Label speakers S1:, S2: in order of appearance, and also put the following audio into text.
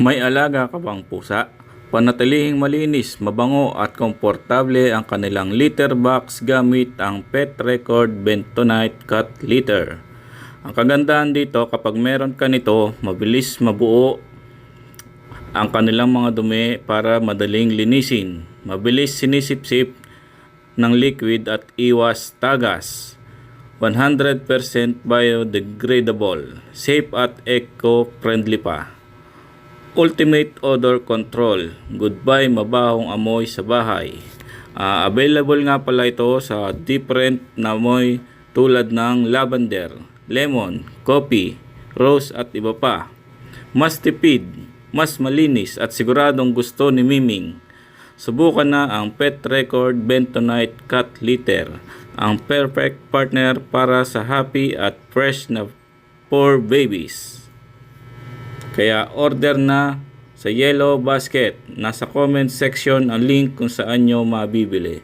S1: May alaga ka bang pusa? Panatilihing malinis, mabango at komportable ang kanilang litter box gamit ang Pet Record Bentonite Cat Litter. Ang kagandahan dito, kapag meron ka nito, mabilis mabuo ang kanilang mga dumi para madaling linisin. Mabilis sinisipsip ng liquid at iwas tagas. 100% biodegradable, safe at eco-friendly pa. Ultimate odor control, goodbye mabahong amoy sa bahay. Available nga pala ito sa different na amoy tulad ng lavender, lemon, coffee, rose at iba pa. Mas tipid, mas malinis at siguradong gusto ni Miming. Subukan na ang Pet Record Bentonite Cat Litter, ang perfect partner para sa happy at fresh na fur babies. Kaya order na sa Yellow Basket. Nasa comment section ang link kung saan nyo mabibili.